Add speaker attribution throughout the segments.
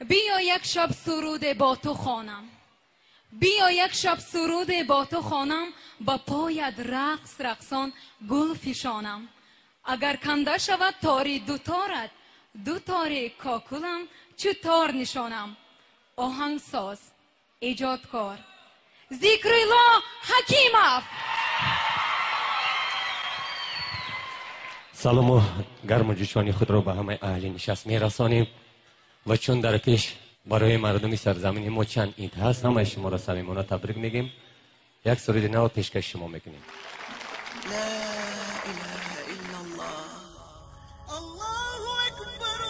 Speaker 1: بیا یک شب سرود با تو خوانم، بیا یک شب سرود با تو خوانم، با پایت رقص رقصان گل فشانم. اگر کنده شود تاری دوتارت، دوتار کاکلم چو تار نشانم. آهنگساز، ایجادکار ذکرالله حکیمов.
Speaker 2: سلام و گرم و جوشانی خود را به همه اهل نشست میرسانیم و چون در پیش برای مردم سرزمین ما چند عید هست، همه شما را صمیمانه تبریک میگیم. یک سرود نو پیشکش شما میکنیم.
Speaker 3: لا اله الا الله، الله اکبر،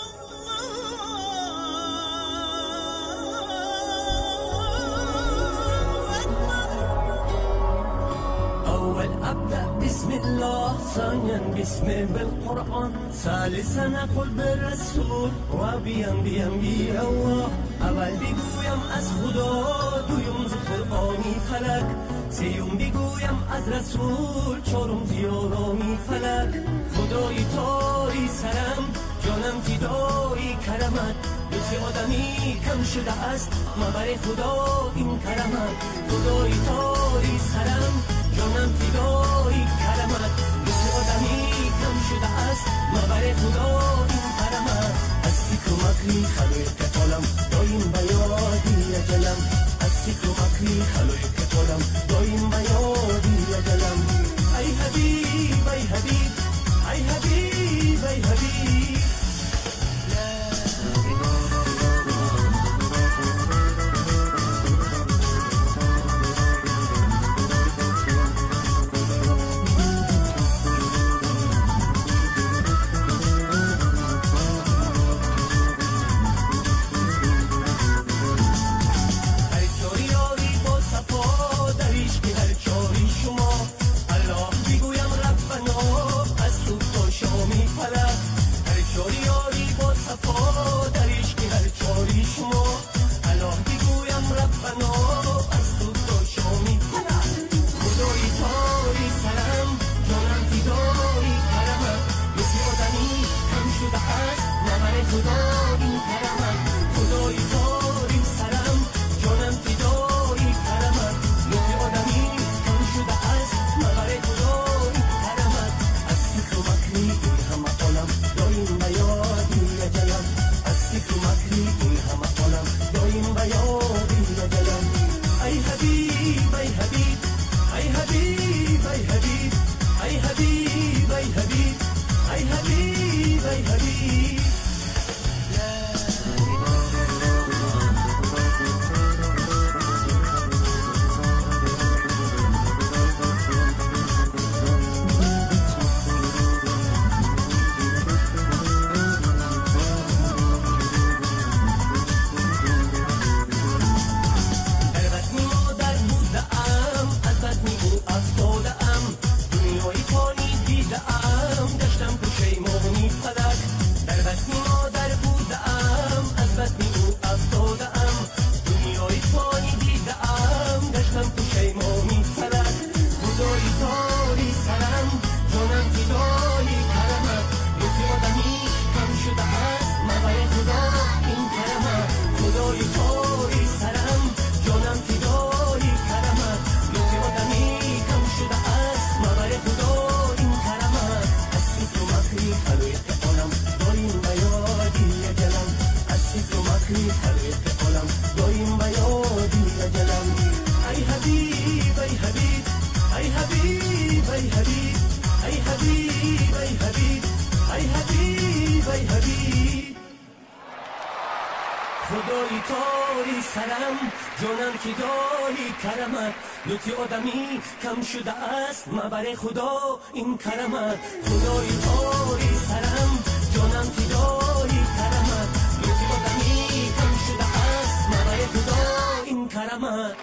Speaker 3: اول ابدا بسم الله، ثانيا بسم بالقرآن، ثالثا اقول بالرسول، رابعا بأنبياء الله. اول بگویم از خدا، دویم ز قرآنی فلک، سیوم بگویم از رسول، چهارم زیارانی فلک. خدای تاری سرم، جانم فدای کرمت، لطف آدمی کم شده است، مبر خدا این کرمت. خدای تاری سرم، جانم فدای کرمت، لطف آدمی کم شده است، مبر خدا این کرمت. از فکر و مکری خلایق عالم، دایم به یادی اجلم، از فکر و مکری خلایق عالم، دایم به یادی اجلم. ای حبیب ای حبیب ای حبیب ای حبیب. خدای تاری سرم، جانم فدای کرمت، لطف آدمی کم شده است، مبر خدا این کرمت. خدای تاری سرم، جانم فدای کرمت، لطف آدمی کم شده است، مبر خدا این کرمت.